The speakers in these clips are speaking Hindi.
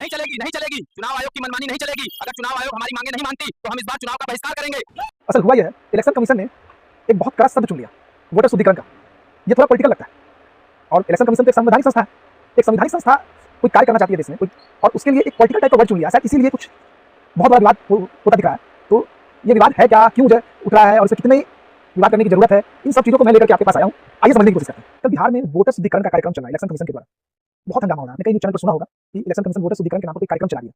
नहीं चलेगी, नहीं चलेगी। चुनाव आयोग की मनमानी नहीं चलेगी। अगर चुनाव आयोग हमारी मांगे नहीं मानती तो हम इस बार चुनाव का बहिष्कार करेंगे। असल हुआ यह है, इलेक्शन कमीशन ने एक बहुत कड़ा शब्द चुन लिया, वोटर शुद्धिकरण का। ये थोड़ा पॉलिटिकल लगता है और इलेक्शन कमीशन तो एक संवैधानिक संस्था है। एक संवैधानिक संस्था कोई कार्य करना चाहती है देश में कोई, और उसके लिए एक पॉलिटिकल टाइप का वर्ड चुन लिया, शायद इसीलिए कुछ बहुत बड़ा विवाद होता दिख रहा है। तो ये विवाद है क्या, क्यों उठ रहा है और इसे कितने विवाद करने की जरूरत है, इन सब चीजों को मैं लेकर के आपके पास आया हूँ। आइए समझने की कोशिश करते हैं। कल बिहार में वोटर शुद्धिकरण का कार्यक्रम चल रहा है इलेक्शन कमीशन के द्वारा। बहुत हंगामा हो रहा है। आपने कई न्यूज चैनल पर सुना होगा कि इलेक्शन कमीशन वोटर शुद्धिकरण के नाम पर कोई कार्यक्रम चला रही है।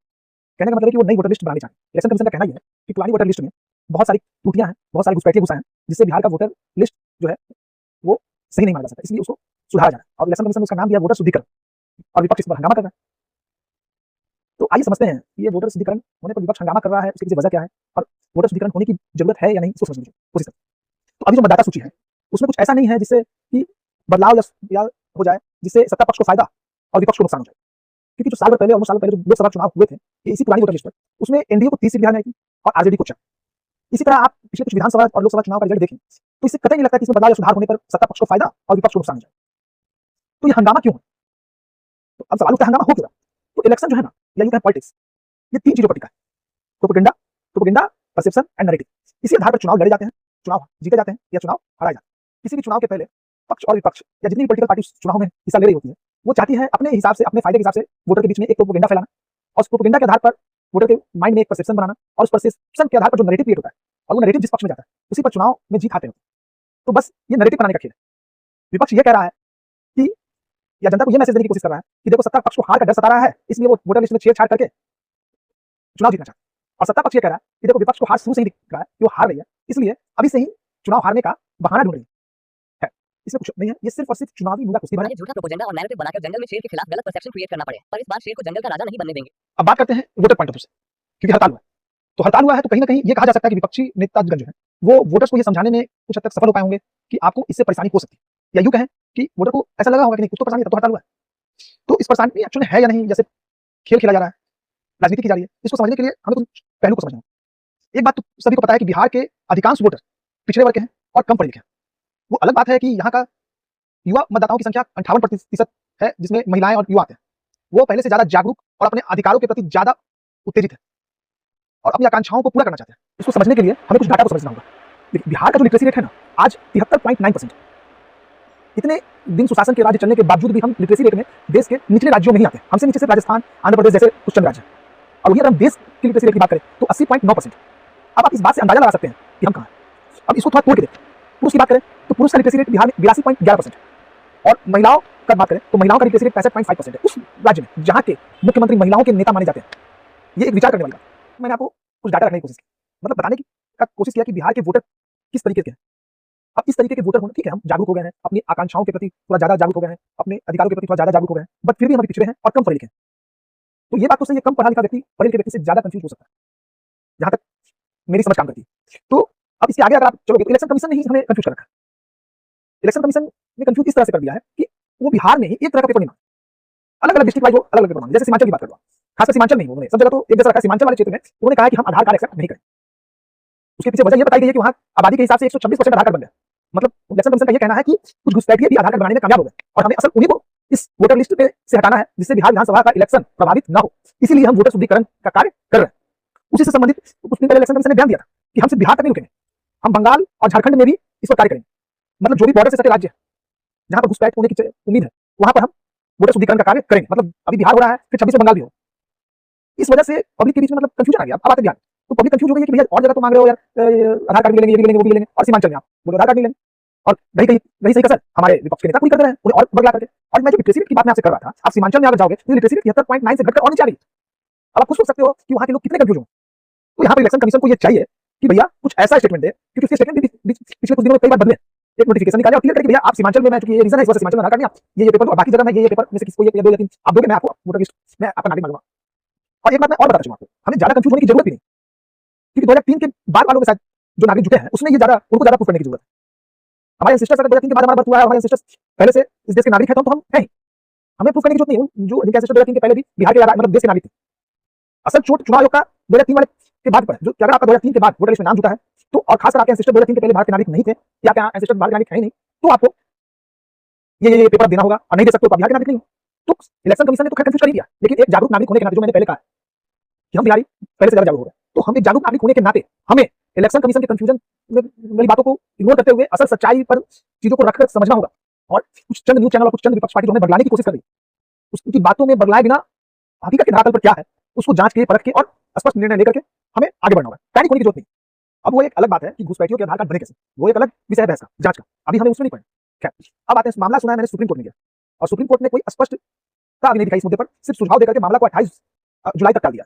कहने का मतलब है कि वो नई वोटर लिस्ट बनानी चाहती है। इलेक्शन कमीशन का कहना यह है कि पुरानी वोटर लिस्ट में बहुत सारी त्रुटियां हैं, बहुत सारी घुसपैठियां घुसा हैं, जिससे बिहार का वोटर लिस्ट जो है वो सही नहीं माना जा सकता, इसलिए उसको सुधारा जाना है। और इलेक्शन कमीशन ने उसका नाम दिया वोटर शुद्धिकरण, और विपक्ष इस पर हंगामा कर रहा है। तो आइए समझते हैं ये वोटर शुद्धिकरण होने पर विपक्ष हंगामा कर रहा है, उसकी वजह क्या है और वोटर शुद्धिकरण होने की जरूरत है या नहीं, इसको समझने की कोशिश करते हैं। तो अभी जो मतदाता सूची है उसमें कुछ ऐसा नहीं है जिससे कि बदलाव या हो जाए जिससे सत्ता पक्ष को फायदा और विपक्ष को नुकसान हो जाए। क्योंकि जो साल भर पहले जो लोकसभा चुनाव हुए थे इसी पुरानी वोटर लिस्ट पर, उसमें एनडीए को 30 सीट बिहार में आई थी और आरजेडी को 4। इसी तरह आप पिछले कुछ विधानसभा और लोकसभा चुनाव का रिजल्ट देखें तो इससे कतई नहीं लगता कि इसमें बदलाव या सुधार होने पर सत्ता पक्ष को फायदा और विपक्ष को नुकसान हो जाए। तो ये हंगामा क्यों है? तो अब सवाल उठता है हंगामा हो क्यों रहा? तो इलेक्शन जो है ना, या यूं कहें पॉलिटिक्स, ये 3 चीजों पर टिका है। Propaganda, perception and narrative. इसी आधार पर चुनाव लड़े जाते हैं, चुनाव जीते जाते हैं या चुनाव हारे जाते हैं। किसी भी चुनाव के पहले पक्ष और विपक्ष या जितनी भी पॉलिटिकल पार्टी चुनाव में हिस्सा ले रही होती है वो चाहती है अपने हिसाब से, अपने फायदे के हिसाब से वोटर के बीच में एक प्रोपेगेंडा फैलाना, और उस प्रोपेगेंडा के आधार पर वोटर के माइंड में एक परसेप्शन बनाना, और उस परसेप्शन के आधार पर जो नैरेटिव क्रिएट होता है और वो नैरेटिव जिस पक्ष में जाता है उसी पर चुनाव में जीत हासिल होती है। तो बस ये नैरेटिव बनाने का खेल है। विपक्ष ये कह रहा है कि, या जनता को ये मैसेज देने की कोशिश कर रहा है कि देखो सत्ता पक्ष को हार का डर सता रहा है, इसलिए वो वोटर लिस्ट में छेड़छाड़ करके चुनाव जीतना चाहता है। और सत्ता पक्ष ये कह रहा है कि देखो विपक्ष को हार शुरू से ही दिख रहा है कि वो हार रही है, इसलिए अभी से ही चुनाव हारने का बहाना ढूंढ रही है। इसमें कुछ नहीं है, ये सिर्फ और सिर्फ चुनावी मुद्दा कुश्ती है। झूठा प्रोपेगेंडा और नैरेटिव बनाकर जंगल में शेर के खिलाफ गलत परसेप्शन क्रिएट करना पड़े, पर इस बार शेर को जंगल का राजा नहीं बनने देंगे। अब बात करते हैं वोटर पॉइंट ऑफ व्यू से, क्योंकि हड़ताल हुआ है। तो हड़ताल हुआ है तो कहीं ना कहीं ये कहा जा सकता है कि विपक्षी नेतागण जो है वो वोटर्स को ये समझाने में कुछ हद तक सफल हो पाए होंगे कि आपको इससे परेशानी हो सकती है, या यूं कहें कि वोटर को ऐसा लगा होगा कि नहीं कुछ तो परेशानी है, तो हड़ताल हुआ है। तो इस परेशानी एक्चुअली है या नहीं, जैसे खेल खेला जा रहा है, राजनीति की जा रही है, इसको समझने के लिए हमें कुछ पहलू को समझना है। एक बात तो सभी को पता है कि बिहार के अधिकांश वोटर पिछड़े वर्ग के हैं और कम पढ़े लिखे हैं। वो अलग बात है कि यहाँ का युवा मतदाताओं की संख्या 58% है, जिसमें महिलाएं और युवा आते हैं। वो पहले से ज्यादा जागरूक और अपने अधिकारों के प्रति ज्यादा उत्तेजित है और अपनी आकांक्षाओं को पूरा करना चाहते हैं। इसको समझने के लिए हमें कुछ डाटा को समझना होगा। बिहार का जो लिटरेसी रेट है ना, आज 73.9%। इतने दिन सुशासन के राज्य चलने के बावजूद भी हम लिटरेसी रेट में देश के निचले राज्यों में ही आते हैं। हमसे नीचे सिर्फ राजस्थान, आंध्र प्रदेश जैसे कुछ चंद राज्य हैं। और अगर हम देश की लिटरेसी रेट की बात करें तो 80.9%। अब आप इस बात से अंदाजा लगा सकते हैं कि हम कहाँ हैं। अब इसको थोड़ा तोड़ के देखें। पुरुष की बात करें तो पुरुष का लिटरेसी रेट बिहार में 82.11% और महिलाओं का बात करें तो महिलाओं का लिटरेसी रेट 65.5% है उस राज्य में जहाँ के मुख्यमंत्री महिलाओं के नेता माने जाते हैं। ये एक विचार करने वाली बात। मैंने आपको कुछ डाटा रखने की कोशिश की, मतलब बताने की कोशिश किया कि बिहार के वोटर किस तरीके के हैं। अब इस तरीके के वोटर होने, ठीक है, हम जागरूक हो गए हैं, अपनी आकांक्षाओं के प्रति थोड़ा ज्यादा जागरूक हो गए हैं, अपने अधिकारों के प्रति थोड़ा ज्यादा जागरूक हो गए हैं, बट फिर भी हम पिछड़े हैं और कम पढ़े लिखे हैं। तो ये बात तो सही है, कम पढ़ा लिखा व्यक्ति पढ़े लिखे व्यक्ति से ज्यादा कंफ्यूज हो सकता है, जहां तक मेरी समझ काम करती है। तो अब इसके आगे अगर आप चलोगे तो इलेक्शन कमीशन ने ही हमें कंफ्यूज कर रखा है। इलेक्शन कमीशन ने कंफ्यूज इस तरह से कर दिया है कि वो बिहार में ही एक तरह का पेपर नहीं मांगे, अलग अलग डिस्ट्रिक्ट वाइज वो अलग अलग पेपर मांगे। जैसे सीमांचल की बात करूँ, खासकर सीमांचल नहीं, उन्होंने सब जगह तो एक जैसा रखा है। सीमांचल वाले क्षेत्र में उन्होंने कहा कि हम आधार कार्ड एक्सेप्ट नहीं करें। उसके पीछे वजह यह बताई गई है कि वहां आबादी के हिसाब से 126% आधार कार्ड बन गया। मतलब इलेक्शन कमीशन का यह कहना है कि कुछ घुसपैठिए भी आधार कार्ड बनाने में कामयाब हो गए और हमें असल उन्हीं को इस वोटर लिस्ट पे से हटाना है, जिससे बिहार विधानसभा का इलेक्शन प्रभावित न हो। इसीलिए हम वोटर शुद्धिकरण का कार्य कर रहे हैं। उसी से संबंधित कुछ दिन पहले इलेक्शन कमीशन ने बयान दिया था कि हम सिर्फ बिहार तक नहीं रुकेंगे, हम बंगाल और झारखंड में भी इस पर कार्य करेंगे। मतलब जो भी बॉर्डर से सटे राज्य जहां पर घुसपैठ होने की उम्मीद है वहां पर हम वोटर शुद्धिकरण का कार्य करेंगे। मतलब अभी बिहार हो रहा है, फिर 26 में बंगाल भी हो। इस वजह से पब्लिक के बीच में मतलब कंफ्यूजन आ गया। अब आते बिहार तो पब्लिक कंफ्यूज हो गई है कि भैया और जगह तो मांग रहे हो यार, आधार कार्ड भी लेंगे, ये भी लेंगे, वो भी लेंगे, और सीमांचल में आप बोलो आधार कार्ड नहीं लेंगे। और रही सही कसर हमारे विपक्ष के नेता पूरी कर रहे हैं, उन्हें और बदला करके। और मैं जो लिटरेसी रेट की बात मैं आपसे कर रहा था, आप सीमांचल में अगर जाओगे तो लिटरेसी रेट 73.9 से घटकर और नीचे आ रही है। अब आप खुद सोच सकते हो कि वहां के लोग कितने कंफ्यूज हों। तो यहाँ पर इलेक्शन कमीशन को ये चाहिए कि भैया कुछ ऐसा स्टेटमेंट दे, क्योंकि उसके स्टेटमेंट भी पिछले कुछ दिनों में कई बार बदले। एक नोटिफिकेशन निकाले और क्लियर करे कि भैया आप सीमांचल में, मैं चूंकि ये रीजन है इस वजह से सीमांचल में आधार कार्ड नहीं, आप ये पेपर दो, बाकी जगह में ये पेपर में से किसी को ये 2 या 3 आप दोगे, मैं आपको वोटर लिस्ट में आपका नागरिक मांगूंगा। और एक बात मैं और बताता चलूं आपको, हमें ज्यादा कंफ्यूज होने की जरूरत भी नहीं, क्योंकि 2003 के बाद वालों में शायद जो नागरिक जुटे हैं उसमें ये ज्यादा उनको ज्यादा प्रूफ करने की जरूरत है। हमारे एंसेस्टर्स अगर 2003 के बाद हमारा बर्थ हुआ है, हमारे एंसेस्टर्स पहले से इस देश के नागरिक है तो हम हैं, हमें प्रूफ करने की जरूरत नहीं। जो जिनके एंसेस्टर 2003 के पहले भी बिहार के मतलब देश के नागरिक थे। असल चोट चुनाव आयोग का 2003 वाले के बाद पर, जो अगर आपका 2003 के बाद वोटर लिस्ट में नाम जुटा है तो, और खासकर आपके एंसेस्टर 2003 के पहले भारत के नागरिक नहीं थे या क्या एंसेस्टर भारत के नागरिक है ही नहीं, तो आपको ये पेपर देना होगा और नहीं दे सकते तो आप बिहार के नागरिक नहीं हो। तो इलेक्शन कमीशन ने तो खैर कंफ्यूज कर ही दिया, लेकिन एक जागरूक नागरिक होने के नाते, जो मैंने पहले कहा कि हम बिहारी पहले से ज्यादा जागरूक हो गए, तो हम एक जागरूक नागरिक होने के नाते हमें इलेक्शन कमीशन के कंफ्यूजन वाली बातों को इग्नोर करते हुए असल सच्चाई पर चीजों को रखकर समझना होगा। और कुछ चंद न्यूज चैनल और कुछ चंद विपक्ष पार्टी जो हमें बदलाने की कोशिश कर रही है, उनकी बातों में बदलाए बिना हकीकत के धरातल पर क्या है उसको जांच के, परख के और स्पष्ट निर्णय लेकर के हमें आगे बढ़ना होगा। पैनिक होने की जरूरत नहीं। अब वो एक अलग बात है कि घुसपैठियों के आधार कार्ड बने कैसे, वो एक अलग विषय है बहस का, जांच का, अभी हमें उसमें नहीं पड़े। खैर, अब आते हैं, मामला सुना है मैंने सुप्रीम कोर्ट में गया, और सुप्रीम कोर्ट ने कोई स्पष्टता अभी नहीं दिखाई इस मुद्दे पर, सिर्फ सुझाव देकर के मामला को 28 जुलाई तक टाल दिया।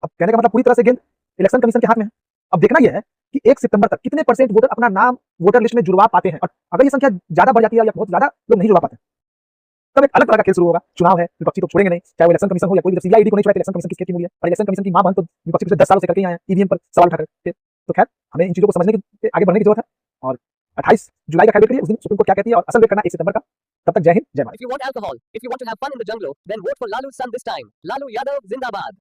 अब कहने का मतलब पूरी तरह से गेंद इलेक्शन कमीशन के हाथ में है। अब देखना यह है कि 1 सितंबर तक कितने % वोटर अपना नाम वोटर लिस्ट में जुड़वा पाते हैं, और अगर ये संख्या ज्यादा बढ़ जाती है या बहुत ज्यादा लोग नहीं जुड़वा पाते, तब एक अलग तरह का खेल शुरू होगा। चुनाव है, विपक्षी तो छोड़ेंगे नहीं, चाहे वो इलेक्शन कमीशन हो या कोई भी, सीआईडी को नहीं छोड़ा, इलेक्शन कमीशन किसके मुड़ी है, और इलेक्शन कमीशन की मां बहन तो विपक्षी पिछले 10 सालों से करके ही आए हैं, ईवीएम पर सवाल उठा करके। तो खैर, हमें इन चीजों को समझने की, आगे बढ़ने की जरूरत है, और 28 जुलाई का खैर वेट करिए, उस दिन सुप्रीम कोर्ट क्या कहती है, और असल वेट करना 1 सितंबर का। तब तक जय हिंद, जय Bharat. If you want alcohol, if you want to have fun in the jungle, then vote for Lalu's son this time. Lalu Yadav Zindabad.